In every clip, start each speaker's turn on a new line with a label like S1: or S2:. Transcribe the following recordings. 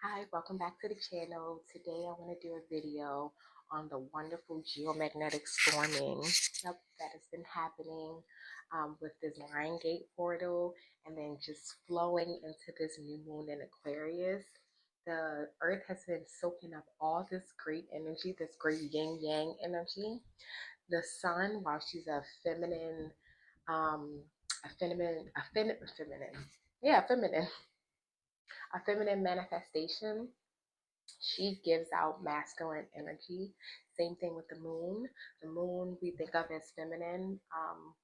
S1: Hi, welcome back to the channel. Today I want to do a video on the wonderful geomagnetic storming that has been happening with this Lion Gate portal and then just flowing into this new moon in Aquarius. The earth has been soaking up all this great energy, this great yin yang energy. The sun, while she's um, feminine, a feminine manifestation, she gives out masculine energy. Same thing with the moon. The moon we think of as feminine,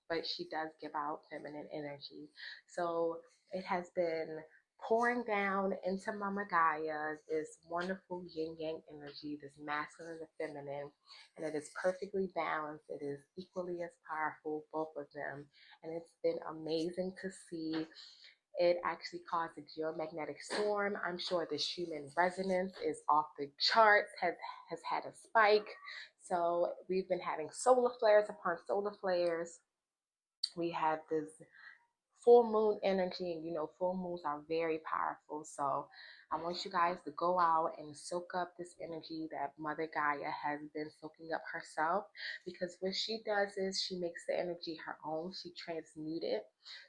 S1: but she does give out feminine energy. So it has been pouring down into Mama Gaia this wonderful yin yang energy, this masculine and feminine, and it is perfectly balanced. It is equally as powerful, both of them, and it's been amazing to see. It actually caused a geomagnetic storm. I'm sure the Schumann resonance is off the charts, has had a spike. So we've been having solar flares upon solar flares. We have this full moon energy, and full moons are very powerful. So I want you guys to go out and soak up this energy that Mother Gaia has been soaking up herself, because what she does is she makes the energy her own. She transmutes it,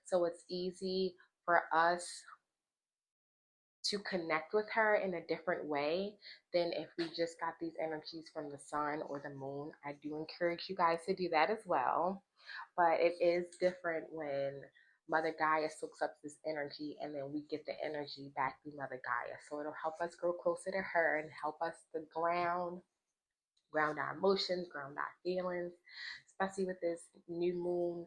S1: so it's easy for us to connect with her in a different way than if we just got these energies from the sun or the moon. I do encourage you guys to do that as well, but it is different when Mother Gaia soaks up this energy and then we get the energy back through Mother Gaia. So it'll help us grow closer to her and help us to ground our emotions, ground our feelings, especially with this new moon,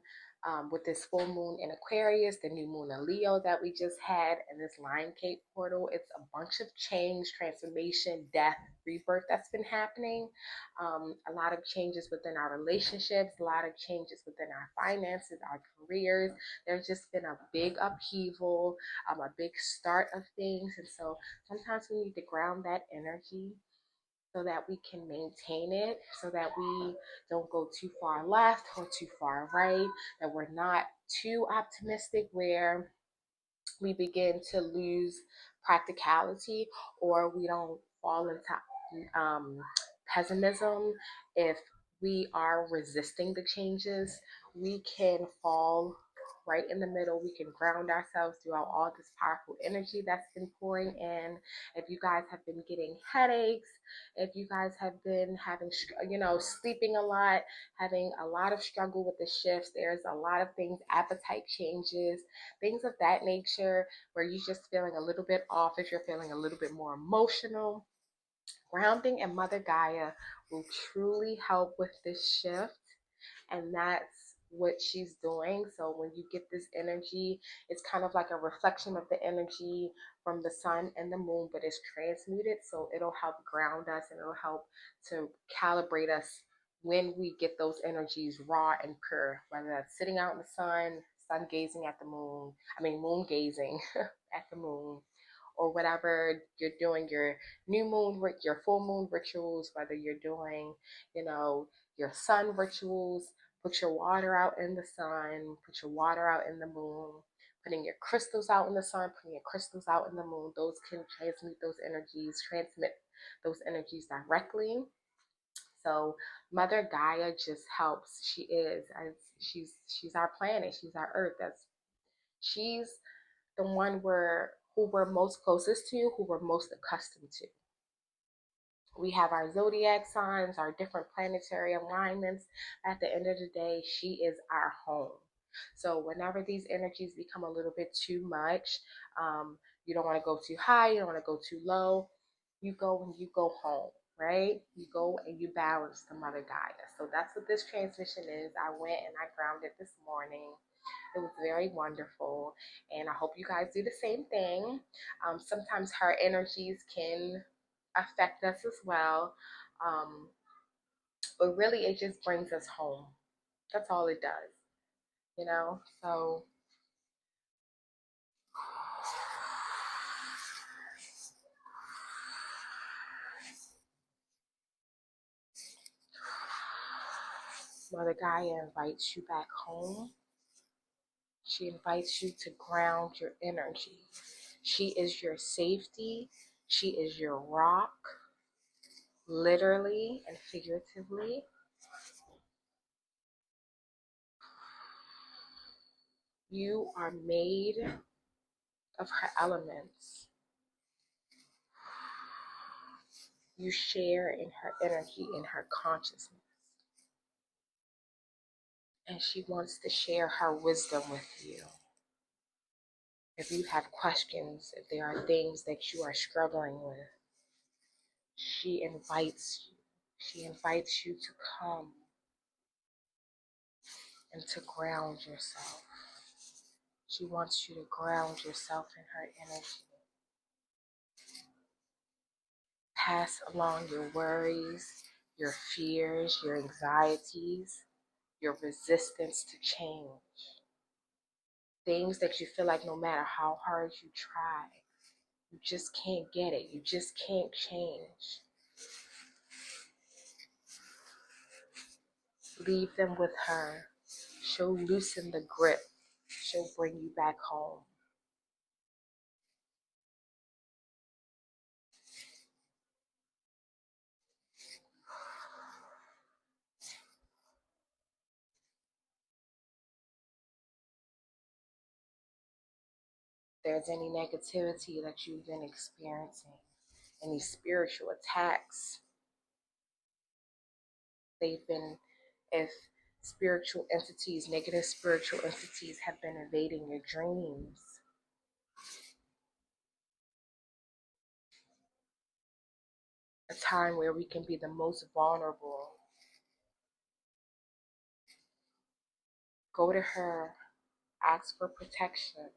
S1: with this full moon in Aquarius, the new moon in Leo that we just had, and this Lion Gate portal. It's a bunch of change, transformation, death, rebirth that's been happening. A lot of changes within our relationships, a lot of changes within our finances, our careers. There's just been a big upheaval, a big start of things. And so sometimes we need to ground that energy so that we can maintain it, so that we don't go too far left or too far right, that we're not too optimistic where we begin to lose practicality, or we don't fall into pessimism. If we are resisting the changes, we can fall right in the middle. We can ground ourselves throughout all this powerful energy that's been pouring in. If you guys have been getting headaches, if you guys have been having, sleeping a lot, having a lot of struggle with the shifts, there's a lot of things, appetite changes, things of that nature, where you're just feeling a little bit off, if you're feeling a little bit more emotional, grounding and Mother Gaia will truly help with this shift. And that's what she's doing. So when you get this energy, it's kind of like a reflection of the energy from the sun and the moon, but it's transmuted. So it'll help ground us and it'll help to calibrate us when we get those energies raw and pure, whether that's sitting out in the sun gazing at the moon, moon gazing at the moon, or whatever you're doing, your new moon, your full moon rituals, whether you're doing, your sun rituals. Put your water out in the sun, put your water out in the moon, putting your crystals out in the sun, putting your crystals out in the moon. Those can transmit those energies directly. So Mother Gaia just helps. She's our planet, she's our earth. She's the one who we're most closest to, who we're most accustomed to. We have our zodiac signs, our different planetary alignments. At the end of the day, she is our home. So whenever these energies become a little bit too much, you don't want to go too high, you don't want to go too low. You go and you go home, right? You go and you balance the Mother Gaia. So that's what this transmission is. I went and I grounded this morning. It was very wonderful, and I hope you guys do the same thing. Sometimes her energies can affect us as well, um, but really it just brings us home. That's all it does, So Mother Gaia invites you back home. She invites you to ground your energy. She is your safety. She is your rock, literally and figuratively. You are made of her elements. You share in her energy, in her consciousness. And she wants to share her wisdom with you. If you have questions, if there are things that you are struggling with, she invites you. She invites you to come and to ground yourself. She wants you to ground yourself in her energy. Pass along your worries, your fears, your anxieties, your resistance to change. Things that you feel like no matter how hard you try, you just can't get it. You just can't change. Leave them with her. She'll loosen the grip. She'll bring you back home. If there's any negativity that you've been experiencing, any spiritual attacks, they've been, if spiritual entities, negative spiritual entities have been invading your dreams, a time where we can be the most vulnerable. Go to her, ask for protection,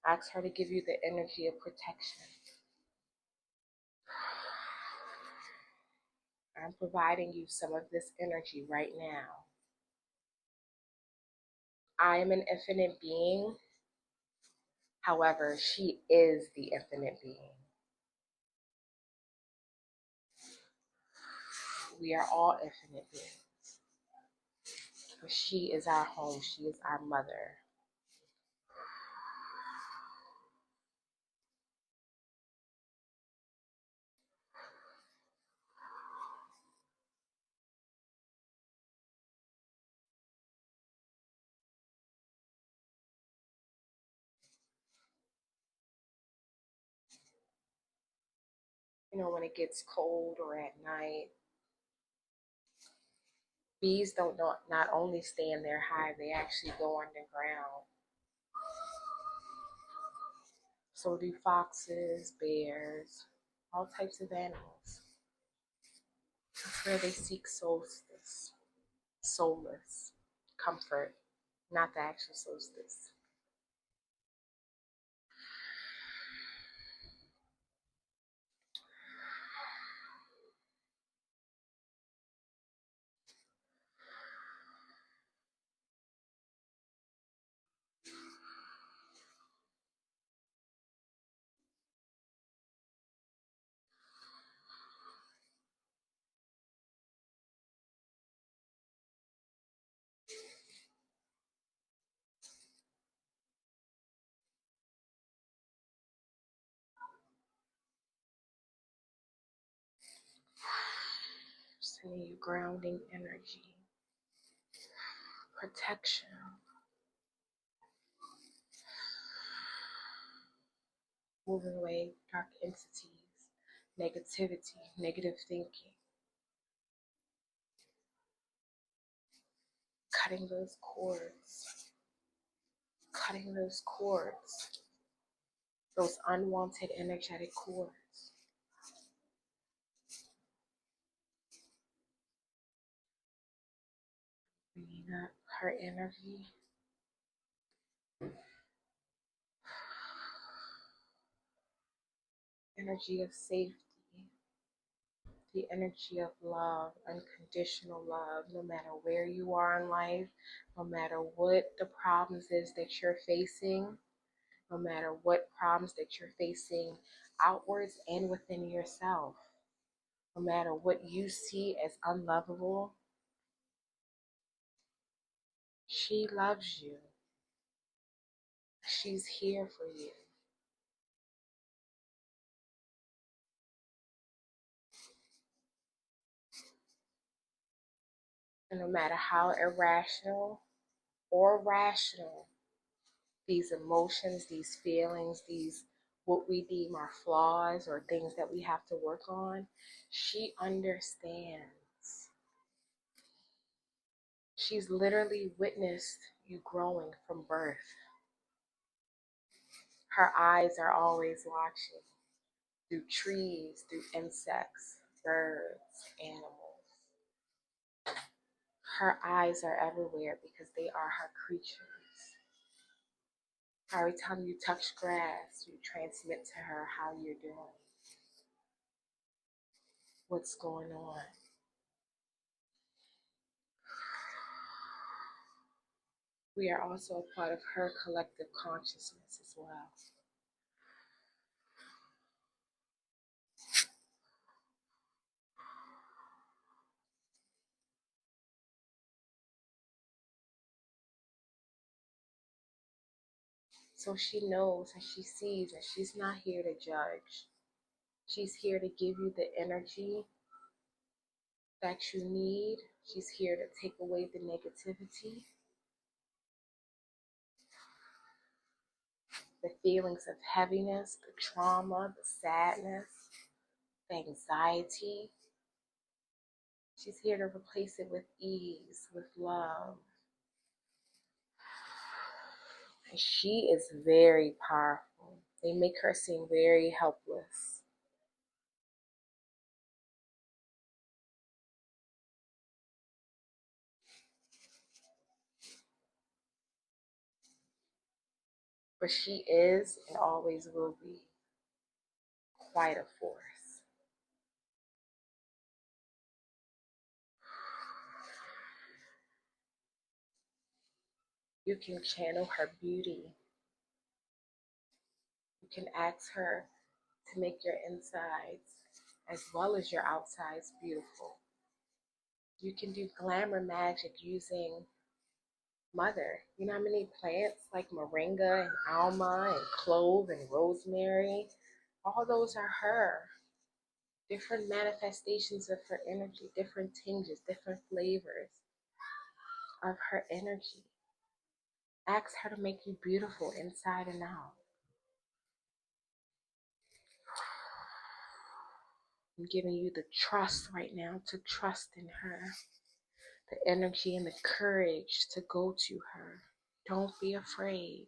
S1: ask her to give you the energy of protection. I'm providing you some of this energy right now. I am an infinite being. However, she is the infinite being. We are all infinite beings. But she is our home. She is our mother. You know, when it gets cold or at night, bees don't not only stay in their hive, they actually go underground. So do foxes, bears, all types of animals. That's where they seek solstice, solace, comfort, not the actual solstice. Sending you grounding energy, protection, moving away dark entities, negativity, negative thinking, cutting those cords, those unwanted energetic cords. Bringing up her energy. Energy of safety, the energy of love, unconditional love, no matter where you are in life, no matter what the problems is that you're facing, no matter what problems that you're facing outwards and within yourself, no matter what you see as unlovable, she loves you. She's here for you. And no matter how irrational or rational these emotions, these feelings, these what we deem our flaws or things that we have to work on, she understands. She's literally witnessed you growing from birth. Her eyes are always watching through trees, through insects, birds, animals. Her eyes are everywhere because they are her creatures. Every time you touch grass, you transmit to her how you're doing, what's going on. We are also a part of her collective consciousness as well. So she knows and she sees that she's not here to judge. She's here to give you the energy that you need. She's here to take away the negativity, the feelings of heaviness, the trauma, the sadness, the anxiety. She's here to replace it with ease, with love. And she is very powerful. They make her seem very helpless. But she is and always will be quite a force. You can channel her beauty. You can ask her to make your insides as well as your outsides beautiful. You can do glamour magic using mother. You know how many plants like moringa and alma and clove and rosemary? All those are her. Different manifestations of her energy, different tinges, different flavors of her energy. Ask her to make you beautiful inside and out. I'm giving you the trust right now to trust in her, the energy and the courage to go to her. Don't be afraid.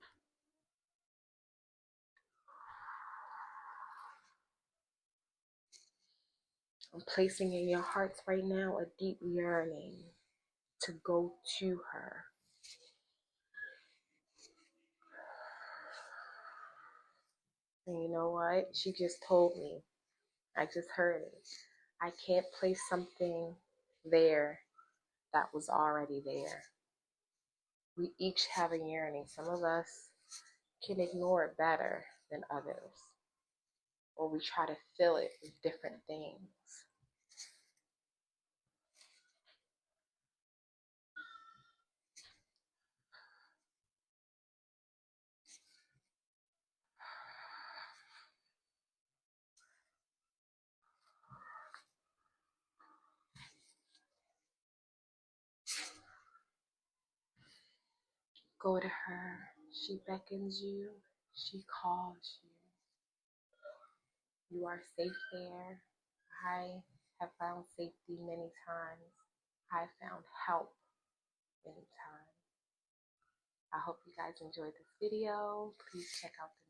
S1: I'm placing in your hearts right now a deep yearning to go to her. And you know what? She just told me. I just heard it. I can't place something there that was already there. We each have a yearning. Some of us can ignore it better than others, or we try to fill it with different things. Go to her. She beckons you. She calls you. You are safe there. I have found safety many times. I found help many times. I hope you guys enjoyed this video. Please check out the